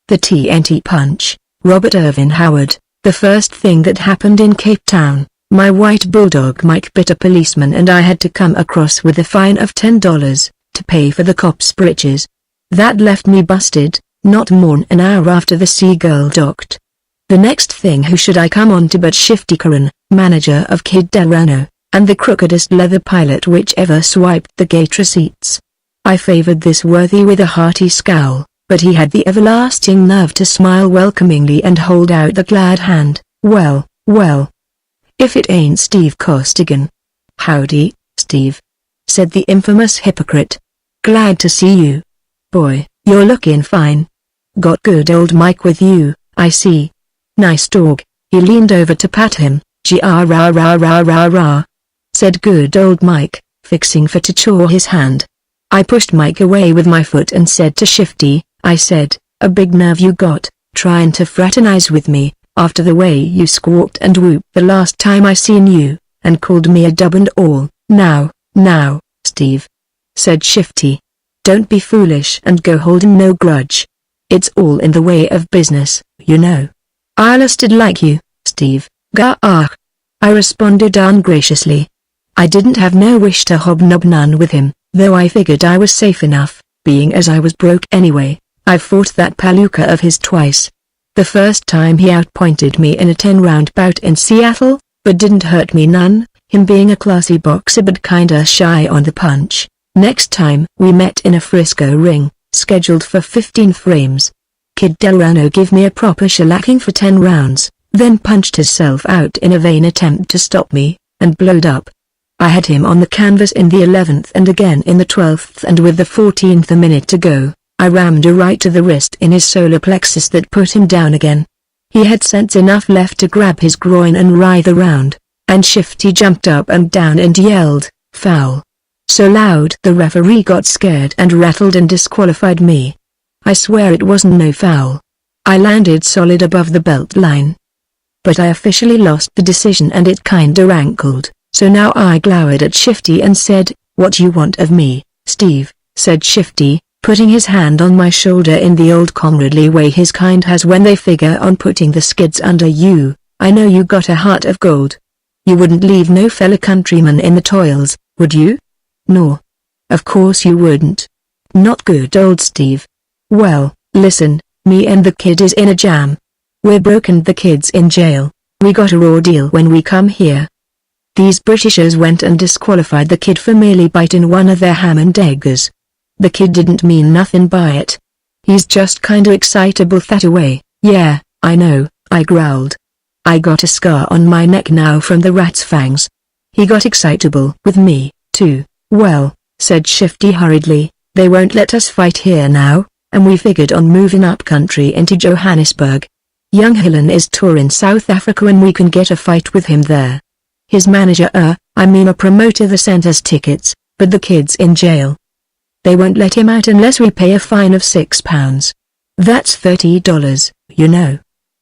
The TNT punch. Robert Ervin Howard. The first thing that happened in Cape Town, my white bulldog Mike bit a policeman and I had to come across with a fine of $10 to pay for the cop's breeches. That left me busted, not more'n an hour after the Seagull docked. The next thing who should I come on to but Shifty Curran, manager of Kid Delano, and the crookedest leather pilot which ever swiped the gate receipts. I favored this worthy with a hearty scowl, but he had the everlasting nerve to smile welcomingly and hold out the glad hand. Well, well. If it ain't Steve Costigan. Howdy, Steve, said the infamous hypocrite. Glad to see you. Boy, you're looking fine. Got good old Mike with you, I see. Nice dog. He leaned over to pat him. G-ah-rah-rah-rah-rah-rah, said good old Mike, fixing for to chaw his hand. I pushed Mike away with my foot and said to Shifty, I said, a big nerve you got, trying to fraternize with me, after the way you squawked and whooped the last time I seen you, and called me a dub and all. Now, Steve, said Shifty, don't be foolish and go holding no grudge. It's all in the way of business, you know. I lusted like you, Steve. Gah-ah. I responded ungraciously. I didn't have no wish to hobnob none with him, though I figured I was safe enough, being as I was broke anyway. I've fought that palooka of his twice. The first time he outpointed me in a 10-round bout in Seattle, but didn't hurt me none, him being a classy boxer but kinda shy on the punch. Next time we met in a Frisco ring, scheduled for 15 frames. Kid Delano give me a proper shellacking for 10 rounds, then punched himself out in a vain attempt to stop me, and blowed up. I had him on the canvas in the 11th and again in the 12th, and with the 14th a minute to go, I rammed a right to the wrist in his solar plexus that put him down again. He had sense enough left to grab his groin and writhe around, and Shifty jumped up and down and yelled, foul. So loud the referee got scared and rattled and disqualified me. I swear it wasn't no foul. I landed solid above the belt line. But I officially lost the decision and it kinda rankled, so now I glowered at Shifty and said, what you want of me, Steve, said Shifty, putting his hand on my shoulder in the old comradely way his kind has when they figure on putting the skids under you. I know you got a heart of gold. You wouldn't leave no fellow countryman in the toils, would you? No. Of course you wouldn't. Not good old Steve. Well, listen, me and the kid is in a jam. We're broke and the kid's in jail. We got a raw deal when we come here. These Britishers went and disqualified the kid for merely biting one of their ham and eggers. The kid didn't mean nothing by it. He's just kinda excitable that away. Yeah, I know, I growled. I got a scar on my neck now from the rat's fangs. He got excitable with me, too. Well, said Shifty hurriedly, they won't let us fight here now, and we figured on moving up country into Johannesburg. Young Hillen is touring South Africa and we can get a fight with him there. His manager I mean a promoter that sent us tickets, but the kid's in jail. They won't let him out unless we pay a fine of £6. That's $30, you know.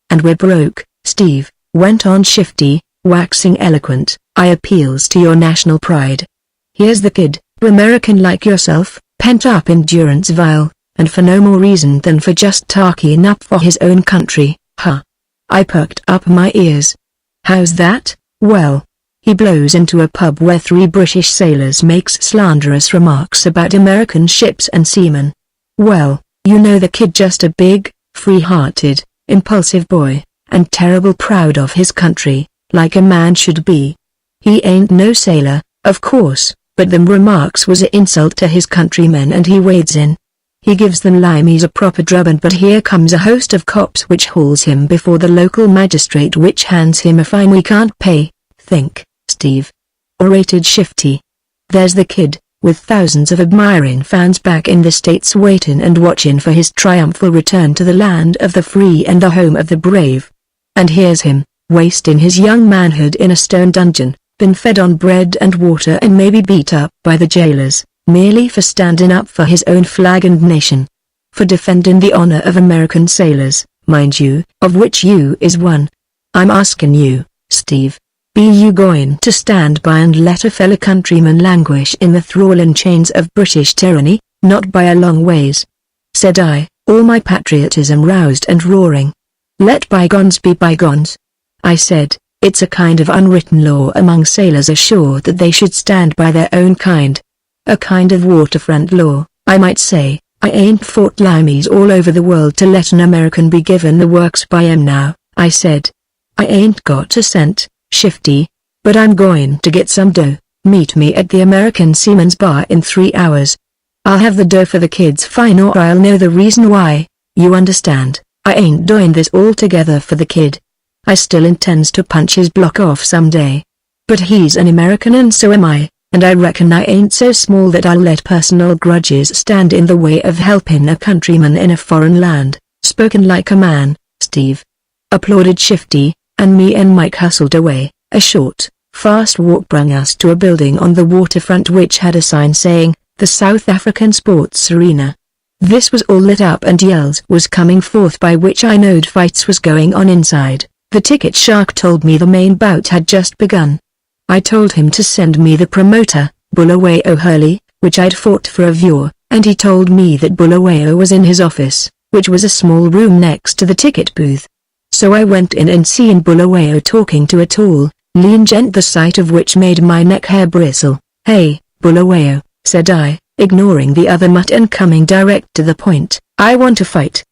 And we're broke, Steve, went on Shifty, waxing eloquent. I appeals to your national pride. Here's the kid, American like yourself, pent-up endurance vile, and for no more reason than for just talking up for his own country, huh? I perked up my ears. How's that? Well, he blows into a pub where 3 British sailors makes slanderous remarks about American ships and seamen. Well, you know the kid just a big, free-hearted, impulsive boy, and terrible proud of his country, like a man should be. He ain't no sailor, of course, but them remarks was a insult to his countrymen and he wades in. He gives them limeys a proper drubbing, but here comes a host of cops which hauls him before the local magistrate which hands him a fine we can't pay. Think, Steve, orated Shifty. There's the kid, with thousands of admiring fans back in the States waiting and watching for his triumphal return to the land of the free and the home of the brave. And here's him, wasting his young manhood in a stone dungeon, been fed on bread and water and maybe beat up by the jailers, merely for standing up for his own flag and nation. For defending the honor of American sailors, mind you, of which you is one. I'm asking you, Steve, be you going to stand by and let a fellow countryman languish in the thrall and chains of British tyranny? Not by a long ways, said I, all my patriotism roused and roaring. Let bygones be bygones. I said, it's a kind of unwritten law among sailors ashore that they should stand by their own kind. A kind of waterfront law, I might say. I ain't fought limeys all over the world to let an American be given the works by 'em now, I said. I ain't got a cent, Shifty. But I'm going to get some dough. Meet me at the American Seaman's Bar in 3 hours. I'll have the dough for the kids fine, or I'll know the reason why. You understand, I ain't doing this all together for the kid. I still intends to punch his block off someday. But he's an American and so am I, and I reckon I ain't so small that I'll let personal grudges stand in the way of helping a countryman in a foreign land. Spoken like a man, Steve. Applauded Shifty, and me and Mike hustled away. A short, fast walk brought us to a building on the waterfront which had a sign saying, the South African Sports Arena. This was all lit up and yells was coming forth, by which I knowed fights was going on inside. The ticket shark told me the main bout had just begun. I told him to send me the promoter, Bulawayo Hurley, which I'd fought for a viewer, and he told me that Bulawayo was in his office, which was a small room next to the ticket booth. So I went in and seen Bulawayo talking to a tall, lean gent, the sight of which made my neck hair bristle. Hey, Bulawayo, said I, ignoring the other mutt and coming direct to the point. I want to fight.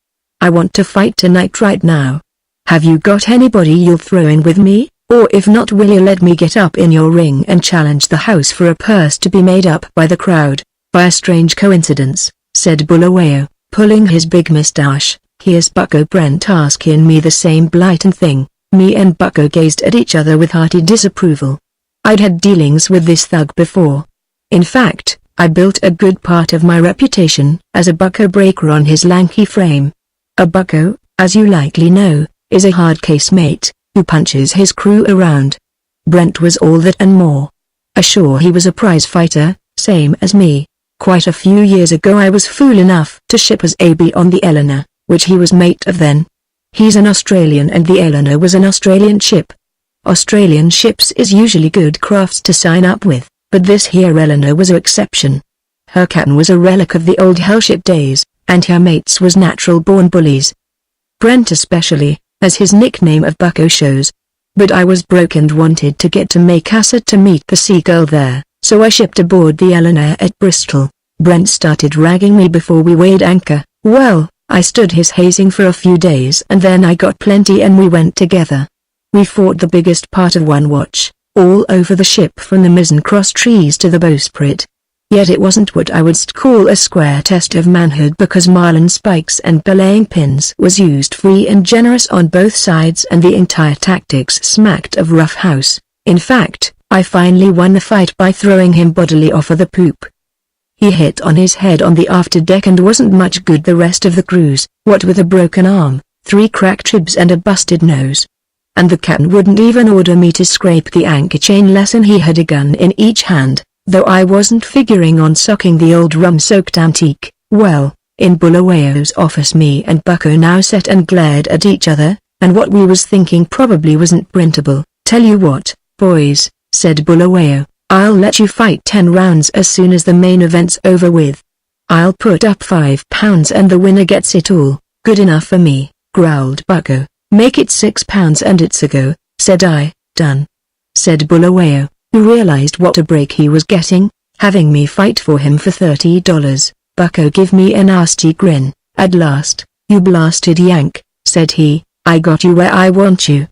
I want to fight tonight, right now. Have you got anybody you'll throw in with me, or if not, will you let me get up in your ring and challenge the house for a purse to be made up by the crowd? By a strange coincidence, said Bulawayo, pulling his big moustache, here's Bucko Brent asking me the same blighting thing. Me and Bucko gazed at each other with hearty disapproval. I'd had dealings with this thug before. In fact, I built a good part of my reputation as a Bucko breaker on his lanky frame. A Bucko, as you likely know, is a hard case mate, who punches his crew around. Brent was all that and more. Ashore he was a prize fighter, same as me. Quite a few years ago I was fool enough to ship as AB on the Eleanor, which he was mate of then. He's an Australian and the Eleanor was an Australian ship. Australian ships is usually good crafts to sign up with, but this here Eleanor was an exception. Her captain was a relic of the old hellship days, and her mates was natural-born bullies. Brent especially, as his nickname of Bucko shows. But I was broke and wanted to get to Macassar to meet the Seagull there, so I shipped aboard the Eleanor at Bristol. Brent started ragging me before we weighed anchor. Well, I stood his hazing for a few days and then I got plenty and we went together. We fought the biggest part of one watch, all over the ship from the mizzen cross trees to the bowsprit. Yet it wasn't what I would call a square test of manhood, because marline spikes and belaying pins was used free and generous on both sides and the entire tactics smacked of rough house. In fact, I finally won the fight by throwing him bodily off of the poop. He hit on his head on the afterdeck and wasn't much good the rest of the cruise, what with a broken arm, 3 cracked ribs and a busted nose. And the captain wouldn't even order me to scrape the anchor chain lesson. He had a gun in each hand, though I wasn't figuring on socking the old rum-soaked antique. Well, in Bulawayo's office me and Bucko now sat and glared at each other, and what we was thinking probably wasn't printable. Tell you what, boys, said Bulawayo, I'll let you fight 10 rounds as soon as the main event's over with. I'll put up £5 and the winner gets it all. Good enough for me, growled Bucko. Make it £6 and it's a go, said I. Done, said Bulawayo, who realized what a break he was getting, having me fight for him for $30. Bucko gave me a nasty grin. At last, you blasted Yank, said he, I got you where I want you.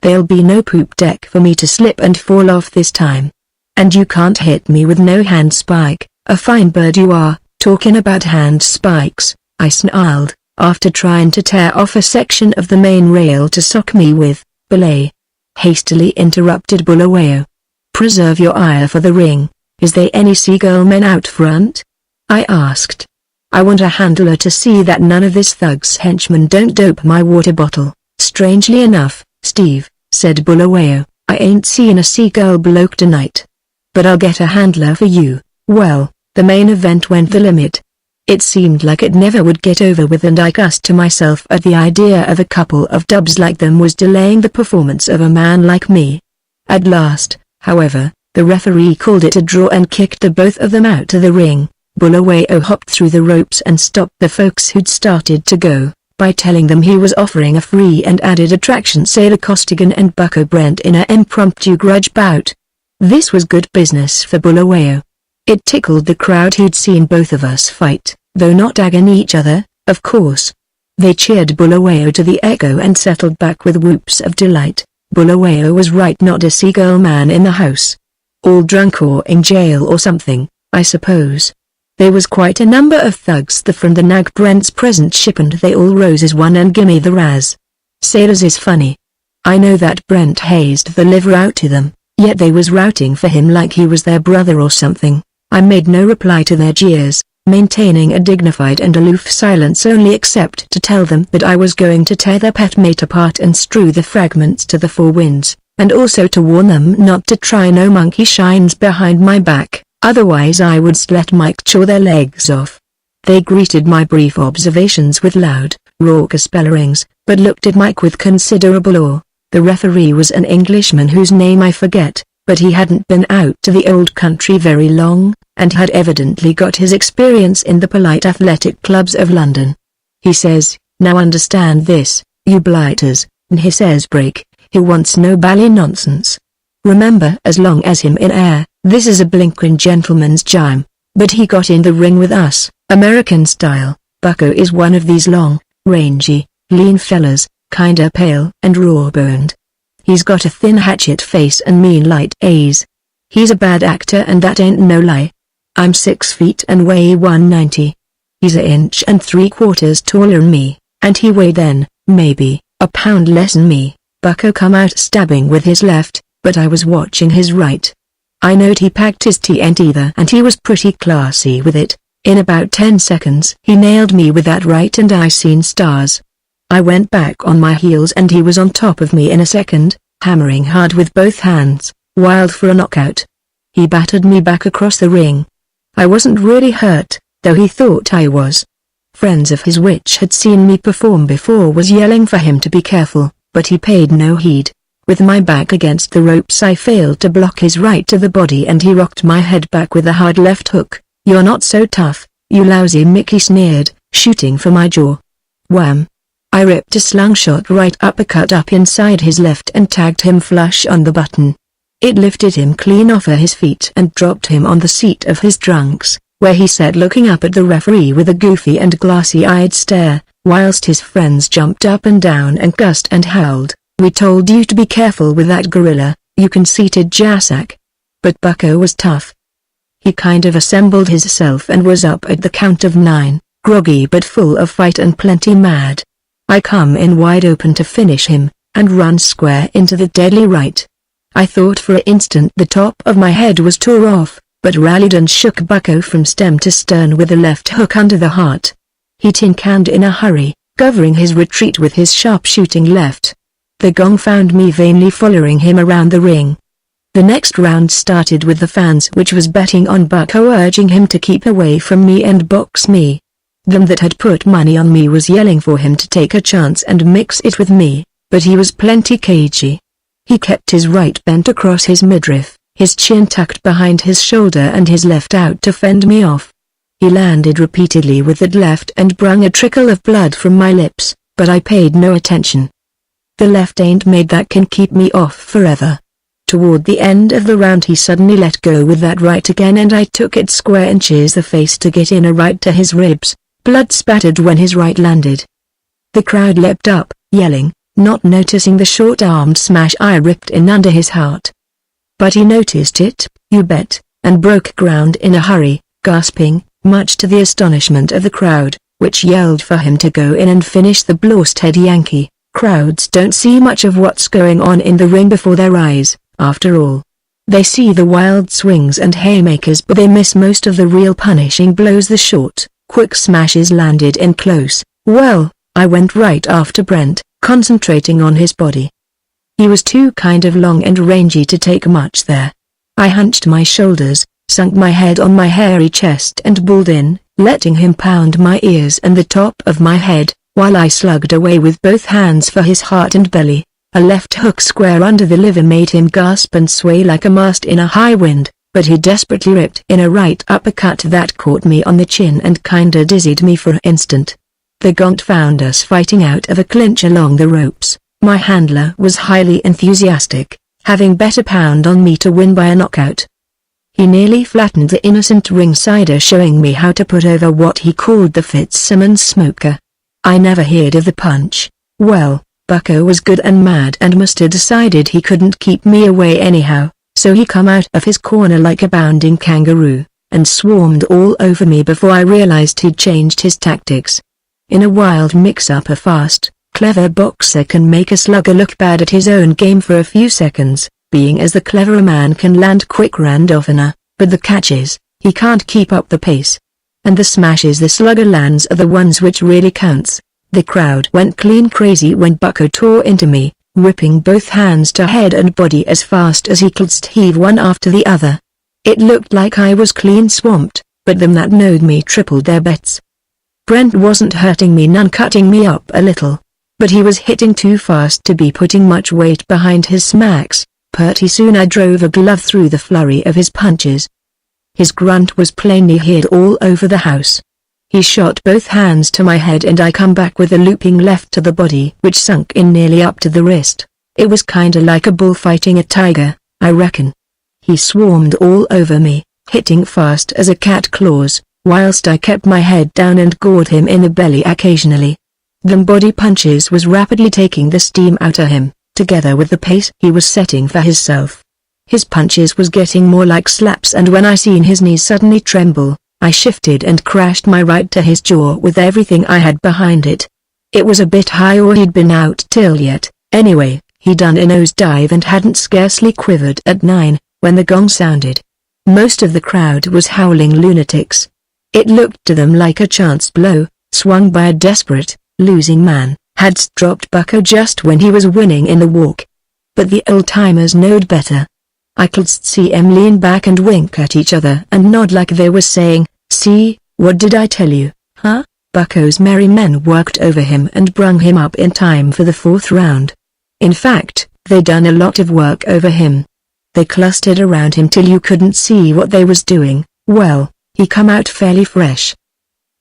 There'll be no poop deck for me to slip and fall off this time. And you can't hit me with no hand spike. A fine bird you are, talking about hand spikes, I snarled, after trying to tear off a section of the main rail to sock me with. Belay, hastily interrupted Bulawayo. Preserve your ire for the ring. Is there any Seagull men out front? I asked. I want a handler to see that none of this thug's henchmen don't dope my water bottle. Strangely enough, Steve, said Bulawayo, I ain't seen a Seagull bloke tonight. But I'll get a handler for you. Well, the main event went the limit. It seemed like it never would get over with, and I cussed to myself at the idea of a couple of dubs like them was delaying the performance of a man like me. At last, however, the referee called it a draw and kicked the both of them out of the ring. Bulawayo hopped through the ropes and stopped the folks who'd started to go, by telling them he was offering a free and added attraction Sailor Costigan and Bucko Brent in an impromptu grudge bout. This was good business for Bulawayo. It tickled the crowd who'd seen both of us fight, though not agony each other, of course. They cheered Bulawayo to the echo and settled back with whoops of delight. Bulawayo was right, not a seagull man in the house. All drunk or in jail or something, I suppose. There was quite a number of thugs from the Nag Brent's present ship and they all rose as one and gimme the razz. Sailors is funny. I know that Brent hazed the liver out to them, yet they was routing for him like he was their brother or something. I made no reply to their jeers, maintaining a dignified and aloof silence only except to tell them that I was going to tear their pet mate apart and strew the fragments to the four winds, and also to warn them not to try no monkey shines behind my back. Otherwise I would let Mike chaw their legs off. They greeted my brief observations with loud, raucous bellowings, but looked at Mike with considerable awe. The referee was an Englishman whose name I forget, but he hadn't been out to the old country very long, and had evidently got his experience in the polite athletic clubs of London. He says, "Now understand this, you blighters," and he says break, he wants no bally nonsense. Remember, as long as him in air, this is a blinkin' gentleman's jam. But he got in the ring with us, American style. Bucko is one of these long, rangy, lean fellas, kinda pale and raw-boned. He's got a thin hatchet face and mean light eyes. He's a bad actor and that ain't no lie. I'm 6 feet and weigh 190. He's a inch and 3/4 taller'n me, and he weighed then, maybe, a pound less'n me. Bucko come out stabbing with his left, but I was watching his right. I knowed he packed his TNT there and he was pretty classy with it. In about 10 seconds he nailed me with that right and I seen stars. I went back on my heels and he was on top of me in a second, hammering hard with both hands, wild for a knockout. He battered me back across the ring. I wasn't really hurt, though he thought I was. Friends of his which had seen me perform before was yelling for him to be careful, but he paid no heed. With my back against the ropes I failed to block his right to the body and he rocked my head back with a hard left hook. "You're not so tough, you lousy Mick," he sneered, shooting for my jaw. Wham! I ripped a slingshot right uppercut up inside his left and tagged him flush on the button. It lifted him clean off of his feet and dropped him on the seat of his trunks, where he sat looking up at the referee with a goofy and glassy-eyed stare, whilst his friends jumped up and down and cussed and howled. "We told you to be careful with that gorilla, you conceited jassack." But Bucko was tough. He kind of assembled himself and was up at the count of 9, groggy but full of fight and plenty mad. I come in wide open to finish him, and run square into the deadly right. I thought for an instant the top of my head was tore off, but rallied and shook Bucko from stem to stern with a left hook under the heart. He tin-canned in a hurry, covering his retreat with his sharp-shooting left. The gong found me vainly following him around the ring. The next round started with the fans which was betting on Bucko, urging him to keep away from me and box me. Them that had put money on me was yelling for him to take a chance and mix it with me, but he was plenty cagey. He kept his right bent across his midriff, his chin tucked behind his shoulder and his left out to fend me off. He landed repeatedly with that left and brung a trickle of blood from my lips, but I paid no attention. The left ain't made that can keep me off forever. Toward the end of the round he suddenly let go with that right again and I took it square inches the face to get in a right to his ribs. Blood spattered when his right landed. The crowd leapt up, yelling, not noticing the short-armed smash I ripped in under his heart. But he noticed it, you bet, and broke ground in a hurry, gasping, much to the astonishment of the crowd, which yelled for him to go in and finish the blasted Yankee. Crowds don't see much of what's going on in the ring before their eyes, after all. They see the wild swings and haymakers, but they miss most of the real punishing blows. The short, quick smashes landed in close. Well, I went right after Brent, concentrating on his body. He was too kind of long and rangy to take much there. I hunched my shoulders, sunk my head on my hairy chest and bulled in, letting him pound my ears and the top of my head, while I slugged away with both hands for his heart and belly. A left hook square under the liver made him gasp and sway like a mast in a high wind, but he desperately ripped in a right uppercut that caught me on the chin and kinda dizzied me for an instant. The Gaunt found us fighting out of a clinch along the ropes. My handler was highly enthusiastic, having bet a pound on me to win by a knockout. He nearly flattened the innocent ringsider, showing me how to put over what he called the Fitzsimmons smoker. I never heard of the punch. Well, Bucko was good and mad and must have decided he couldn't keep me away anyhow, so he come out of his corner like a bounding kangaroo, and swarmed all over me before I realized he'd changed his tactics. In a wild mix-up, a fast, clever boxer can make a slugger look bad at his own game for a few seconds, being as the cleverer man can land quicker and oftener, but the catch is, he can't keep up the pace. And the smashes the slugger lands are the ones which really counts. The crowd went clean crazy when Bucko tore into me, ripping both hands to head and body as fast as he could heave one after the other. It looked like I was clean swamped, but them that knowed me tripled their bets. Brent wasn't hurting me none, cutting me up a little, but he was hitting too fast to be putting much weight behind his smacks. Pretty soon I drove a glove through the flurry of his punches. His grunt was plainly heard all over the house. He shot both hands to my head and I come back with a looping left to the body which sunk in nearly up to the wrist. It was kinda like a bull fighting a tiger, I reckon. He swarmed all over me, hitting fast as a cat claws, whilst I kept my head down and gored him in the belly occasionally. Them body punches was rapidly taking the steam out of him, together with the pace he was setting for himself. His punches was getting more like slaps, and when I seen his knees suddenly tremble, I shifted and crashed my right to his jaw with everything I had behind it. It was a bit high, or he'd been out till yet. Anyway, he done a nosedive and hadn't scarcely quivered at 9, when the gong sounded. Most of the crowd was howling lunatics. It looked to them like a chance blow, swung by a desperate, losing man, had dropped Bucko just when he was winning in the walk. But the old-timers knowed better. I could see them lean back and wink at each other and nod like they were saying, "See, what did I tell you, huh?" Bucko's merry men worked over him and brung him up in time for the 4th round. In fact, they done a lot of work over him. They clustered around him till you couldn't see what they was doing. Well, he come out fairly fresh.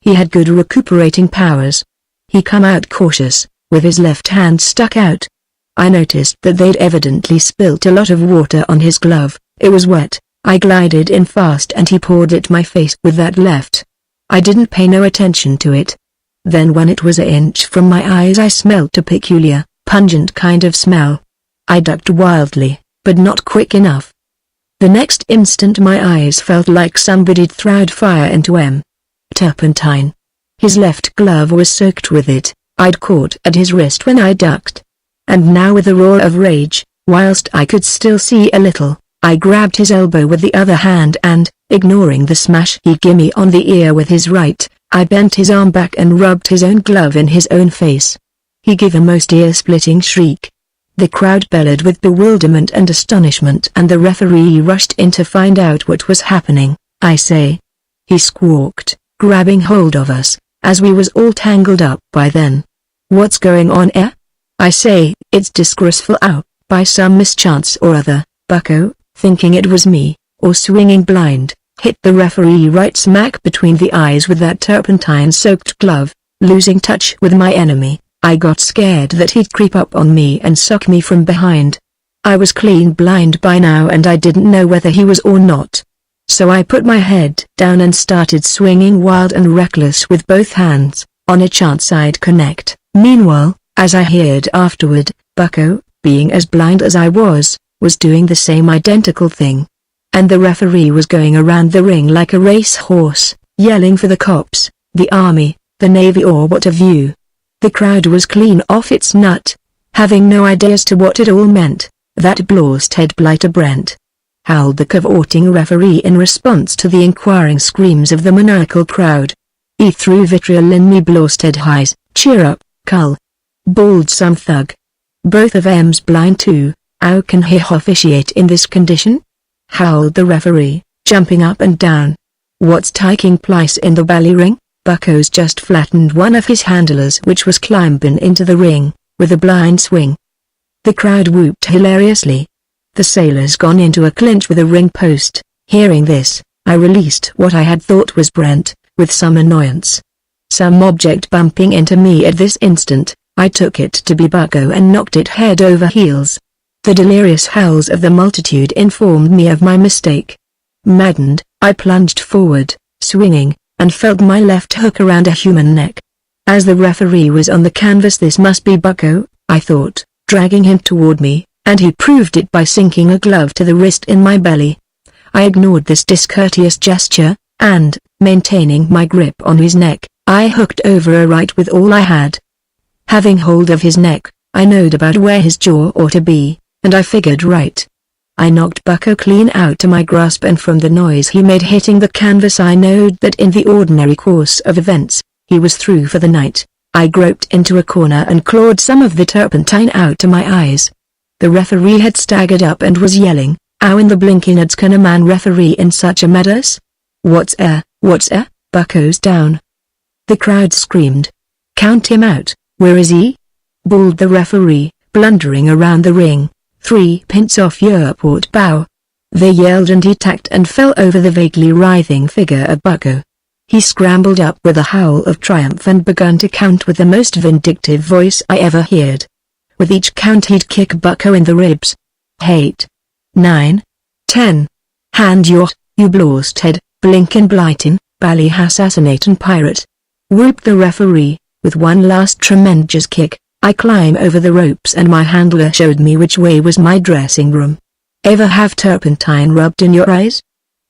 He had good recuperating powers. He come out cautious, with his left hand stuck out. I noticed that they'd evidently spilt a lot of water on his glove. It was wet. I glided in fast and he poured it my face with that left. I didn't pay no attention to it. Then when it was an inch from my eyes I smelt a peculiar, pungent kind of smell. I ducked wildly, but not quick enough. The next instant my eyes felt like somebody'd throwed fire into turpentine. His left glove was soaked with it. I'd caught at his wrist when I ducked. And now with a roar of rage, whilst I could still see a little, I grabbed his elbow with the other hand and, ignoring the smash he gimme on the ear with his right, I bent his arm back and rubbed his own glove in his own face. He gave a most ear-splitting shriek. The crowd bellowed with bewilderment and astonishment, and the referee rushed in to find out what was happening. "I say," he squawked, grabbing hold of us, as we was all tangled up by then. "What's going on, eh? I say, it's disgraceful." Ow, by some mischance or other, Bucko, thinking it was me, or swinging blind, hit the referee right smack between the eyes with that turpentine-soaked glove. Losing touch with my enemy, I got scared that he'd creep up on me and suck me from behind. I was clean blind by now and I didn't know whether he was or not. So I put my head down and started swinging wild and reckless with both hands, on a chance I'd connect. Meanwhile, as I heard afterward, Bucko, being as blind as I was doing the same identical thing. And the referee was going around the ring like a racehorse, yelling for the cops, the army, the navy, or what have you. The crowd was clean off its nut, having no idea as to what it all meant. "That blasted blighter Brent," howled the cavorting referee in response to the inquiring screams of the maniacal crowd. "He threw vitriol in me blasted eyes. Cheer up, cull," bawled some thug. "Both of 'em's blind too. How can he officiate in this condition?" howled the referee, jumping up and down. "What's taking place in the bally ring?" Bucko's just flattened one of his handlers which was climbing into the ring, with a blind swing. The crowd whooped hilariously. The sailor's gone into a clinch with a ring post. Hearing this, I released what I had thought was Brent, with some annoyance. Some object bumping into me at this instant, I took it to be Bucko and knocked it head over heels. The delirious howls of the multitude informed me of my mistake. Maddened, I plunged forward, swinging, and felt my left hook around a human neck. As the referee was on the canvas, this must be Bucko, I thought, dragging him toward me, and he proved it by sinking a glove to the wrist in my belly. I ignored this discourteous gesture, and, maintaining my grip on his neck, I hooked over a right with all I had. Having hold of his neck, I knowed about where his jaw ought to be, and I figured right. I knocked Bucko clean out to my grasp, and from the noise he made hitting the canvas I knowed that in the ordinary course of events, he was through for the night. I groped into a corner and clawed some of the turpentine out to my eyes. The referee had staggered up and was yelling, "How in the blinking odds can a man referee in such a mess? What's Bucko's down." The crowd screamed. "Count him out, where is he?" bawled the referee, blundering around the ring. 3 pins off your port bow. They yelled, and he tacked and fell over the vaguely writhing figure of Bucko. He scrambled up with a howl of triumph and began to count with the most vindictive voice I ever heard. With each count he'd kick Bucko in the ribs. 8, 9, 10. Hand your, you blast head, blinkin' blightin', bally assassinatin' pirate. Whooped the referee, with one last tremendous kick. I climb over the ropes and my handler showed me which way was my dressing room. Ever have turpentine rubbed in your eyes?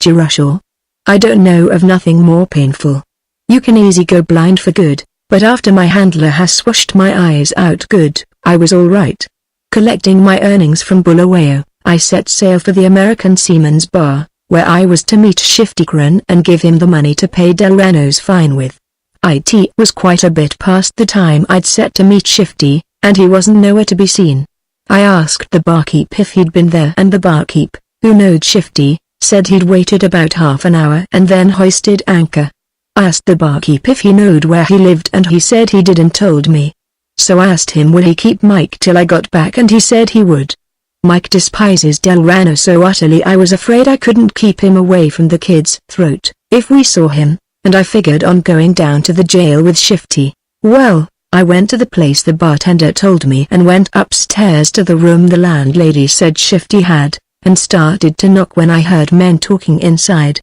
Girushaw? I don't know of nothing more painful. You can easy go blind for good, but after my handler has swashed my eyes out good, I was all right. Collecting my earnings from Bulawayo, I set sail for the American Seaman's Bar, where I was to meet Shifty Crane and give him the money to pay Delrano's fine with. It was quite a bit past the time I'd set to meet Shifty, and he wasn't nowhere to be seen. I asked the barkeep if he'd been there, and the barkeep, who knowed Shifty, said he'd waited about half an hour and then hoisted anchor. I asked the barkeep if he knowed where he lived, and he said he did and told me. So I asked him would he keep Mike till I got back, and he said he would. Mike despises Delrano so utterly I was afraid I couldn't keep him away from the kid's throat if we saw him, and I figured on going down to the jail with Shifty. Well, I went to the place the bartender told me and went upstairs to the room the landlady said Shifty had, and started to knock when I heard men talking inside.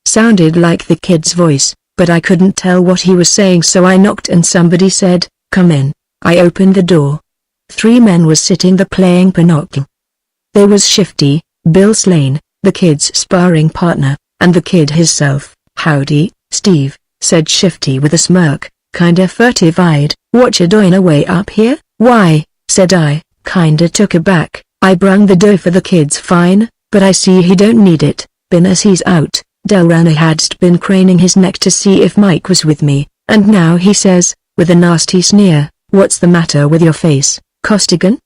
Sounded like the kid's voice, but I couldn't tell what he was saying, so I knocked and somebody said, "Come in." I opened the door. 3 men was sitting there playing pinochle. There was Shifty, Bill Slane, the kid's sparring partner, and the kid hisself. "Howdy, Steve," said Shifty with a smirk, kinda furtive-eyed. "What you doing away up here?" "Why," said I, kinda took aback, "I brung the dough for the kid's fine, but I see he don't need it, bin as he's out." Delrano had been craning his neck to see if Mike was with me, and now he says, with a nasty sneer, "What's the matter with your face, Costigan?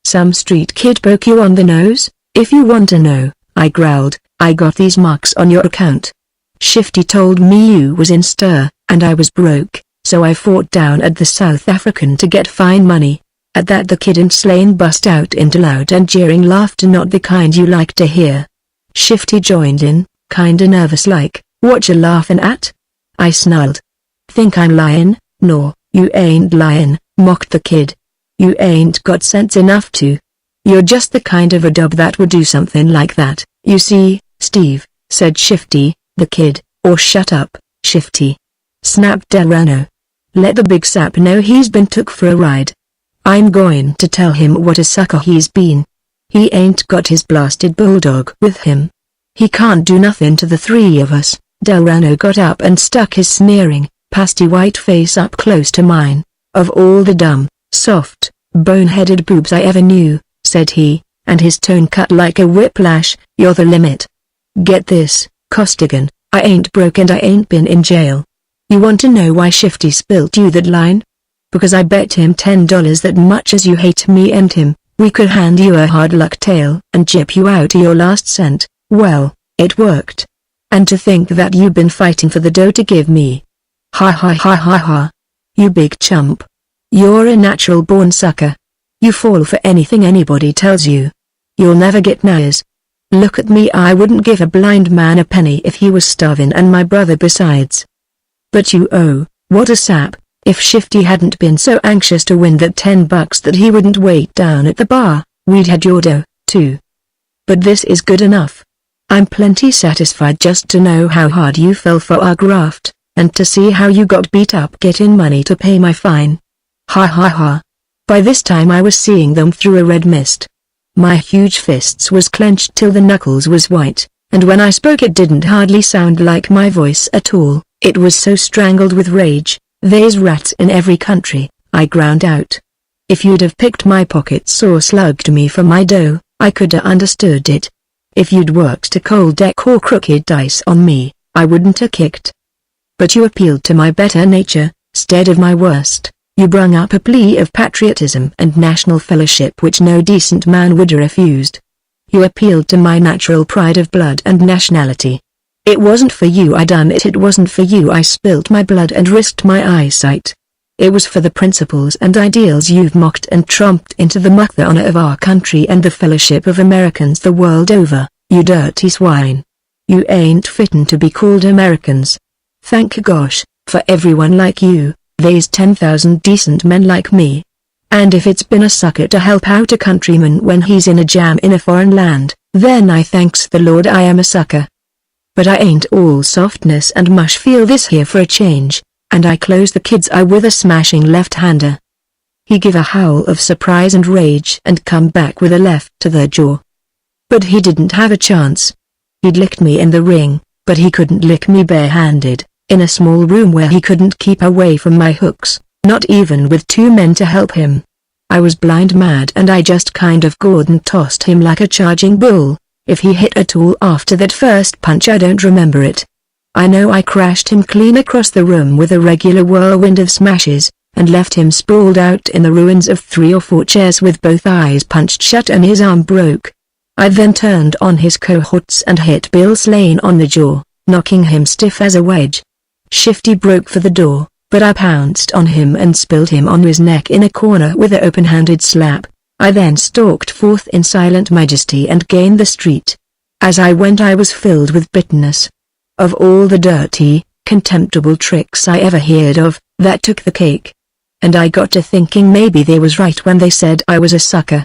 Some street kid poke you on the nose?" "If you want to know," I growled, "I got these marks on your account. Shifty told me you was in stir, and I was broke, so I fought down at the South African to get fine money." At that the kid and Slane bust out into loud and jeering laughter, not the kind you like to hear. Shifty joined in, kinda nervous like. "What you laughin' at?" I snarled. "Think I'm lyin'? No, you ain't lyin'," mocked the kid. "You ain't got sense enough to. You're just the kind of a dub that would do something like that." "You see, Steve," said Shifty, the kid, "or shut up, Shifty," snapped Delrano. "Let the big sap know he's been took for a ride. I'm going to tell him what a sucker he's been. He ain't got his blasted bulldog with him. He can't do nothing to the 3 of us." Delrano got up and stuck his sneering, pasty white face up close to mine. "Of all the dumb, soft, bone-headed boobs I ever knew," said he, and his tone cut like a whiplash, "you're the limit. Get this, Costigan, I ain't broke and I ain't been in jail. You want to know why Shifty spilt you that line? Because I bet him $10 that much as you hate me and him, we could hand you a hard luck tale and chip you out your last cent. Well, it worked. And to think that you've been fighting for the dough to give me. Ha ha ha ha ha. You big chump. You're a natural-born sucker. You fall for anything anybody tells you. You'll never get Myers. Look at me, I wouldn't give a blind man a penny if he was starving, and my brother besides. But you, oh, what a sap. If Shifty hadn't been so anxious to win that $10 that he wouldn't wait down at the bar, we'd had your dough, too. But this is good enough. I'm plenty satisfied just to know how hard you fell for our graft, and to see how you got beat up getting money to pay my fine. Ha ha ha. By this time I was seeing them through a red mist. My huge fists was clenched till the knuckles was white, and when I spoke it didn't hardly sound like my voice at all, it was so strangled with rage. There's rats in every country, I ground out. If you'd have picked my pockets or slugged me for my dough, I coulda understood it. If you'd worked a cold deck or crooked dice on me, I wouldn't have kicked. But you appealed to my better nature, stead of my worst. You brung up a plea of patriotism and national fellowship which no decent man would have refused. You appealed to my natural pride of blood and nationality. It wasn't for you I done it, it wasn't for you I spilt my blood and risked my eyesight. It was for the principles and ideals you've mocked and trumped into the muck, the honor of our country and the fellowship of Americans the world over, you dirty swine. You ain't fittin' to be called Americans. Thank gosh, for everyone like you, they's 10,000 decent men like me. And if it's been a sucker to help out a countryman when he's in a jam in a foreign land, then I thanks the Lord I am a sucker. But I ain't all softness and mush, feel this here for a change, and I close the kid's eye with a smashing left-hander. He give a howl of surprise and rage and come back with a left to the jaw. But he didn't have a chance. He'd licked me in the ring, but he couldn't lick me barehanded, in a small room where he couldn't keep away from my hooks, not even with 2 men to help him. I was blind mad and I just kind of gored and tossed him like a charging bull. If he hit at all after that first punch I don't remember it. I know I crashed him clean across the room with a regular whirlwind of smashes, and left him sprawled out in the ruins of 3 or 4 chairs with both eyes punched shut and his arm broke. I then turned on his cohorts and hit Bill Slane on the jaw, knocking him stiff as a wedge. Shifty broke for the door, but I pounced on him and spilled him on his neck in a corner with an open-handed slap. I then stalked forth in silent majesty and gained the street. As I went I was filled with bitterness. Of all the dirty, contemptible tricks I ever heard of, that took the cake. And I got to thinking maybe they was right when they said I was a sucker.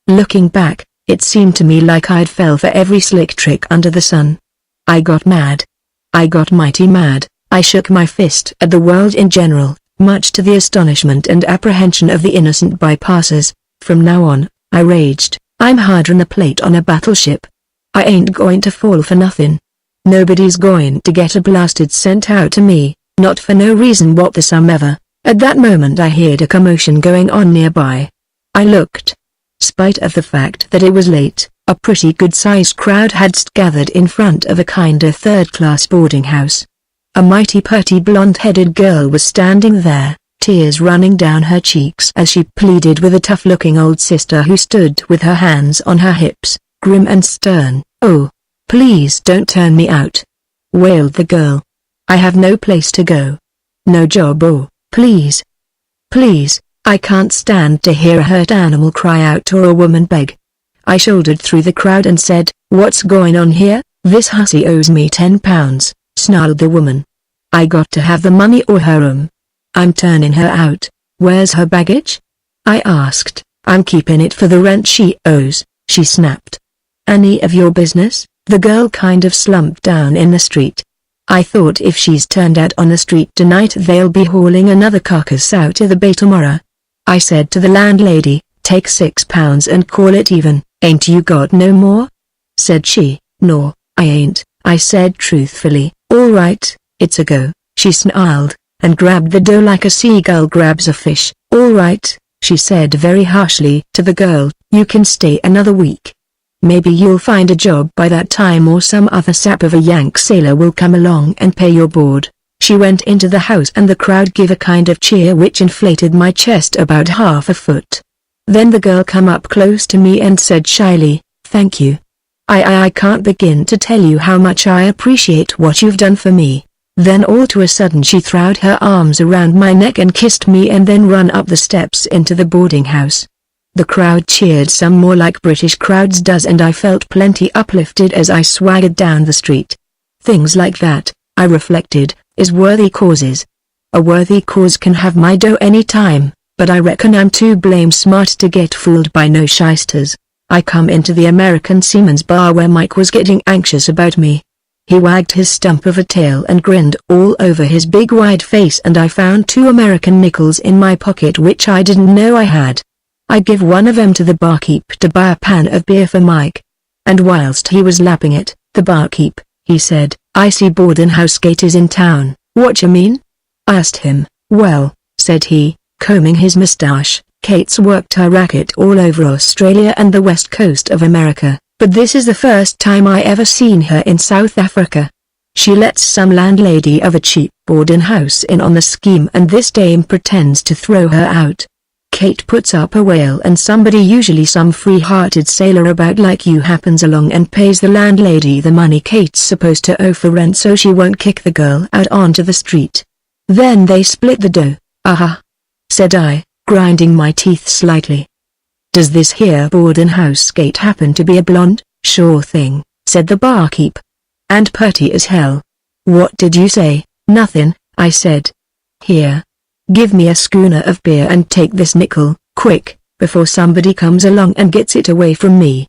Looking back, it seemed to me like I'd fell for every slick trick under the sun. I got mad. I got mighty mad. I shook my fist at the world in general, much to the astonishment and apprehension of the innocent bypassers. From now on, I raged, I'm harder'n a plate on a battleship. I ain't going to fall for nothing. Nobody's going to get a blasted cent out of me, not for no reason whatsoever. At that moment I heard a commotion going on nearby. I looked. Spite of the fact that it was late, a pretty good-sized crowd had gathered in front of a kinda third-class boarding house. A mighty purty blonde-headed girl was standing there, tears running down her cheeks as she pleaded with a tough-looking old sister who stood with her hands on her hips, grim and stern. "Oh, please don't turn me out," wailed the girl. "I have no place to go. No job, oh, please. Please, I can't stand to hear a hurt animal cry out or a woman beg." I shouldered through the crowd and said, "What's going on here? This hussy owes me £10, snarled the woman. "I got to have the money or her room. I'm turning her out." "Where's her baggage?" I asked. "I'm keeping it for the rent she owes," she snapped. "Any of your business?" The girl kind of slumped down in the street. "I thought if she's turned out on the street tonight they'll be hauling another carcass out of the bay tomorrow." I said to the landlady, "Take £6 and call it even, ain't you got no more?" Said she. "No, I ain't," I said truthfully. "All right, it's a go," she snarled, and grabbed the dough like a seagull grabs a fish. "All right," she said very harshly to the girl, "you can stay another week. Maybe you'll find a job by that time or some other sap of a Yank sailor will come along and pay your board." She went into the house and the crowd gave a kind of cheer which inflated my chest about half a foot. Then the girl come up close to me and said shyly, "Thank you. I can't begin to tell you how much I appreciate what you've done for me." Then all to a sudden she throwed her arms around my neck and kissed me and then run up the steps into the boarding house. The crowd cheered some more like British crowds does, and I felt plenty uplifted as I swaggered down the street. Things like that, I reflected, is worthy causes. A worthy cause can have my dough any time, but I reckon I'm too blame smart to get fooled by no shysters. I come into the American Seaman's Bar where Mike was getting anxious about me. He wagged his stump of a tail and grinned all over his big wide face, and I found 2 American nickels in my pocket which I didn't know I had. I give one of them to the barkeep to buy a pan of beer for Mike. And whilst he was lapping it, the barkeep, he said, "I see boarding house Kate is in town." "What you mean?" I asked him. "Well," said he, combing his moustache, "Kate's worked her racket all over Australia and the west coast of America, but this is the first time I ever seen her in South Africa. She lets some landlady of a cheap boarding house in on the scheme, and this dame pretends to throw her out. Kate puts up a wail, and somebody, usually some free-hearted sailor about like you, happens along and pays the landlady the money Kate's supposed to owe for rent so she won't kick the girl out onto the street. Then they split the dough." "Aha," said I, grinding my teeth slightly. "Does this here boarding house Kate happen to be a blonde?" "Sure thing," said the barkeep. "And purty as hell." "What did you say?" "Nothing," I said. "Here. Give me a schooner of beer and take this nickel, quick, before somebody comes along and gets it away from me."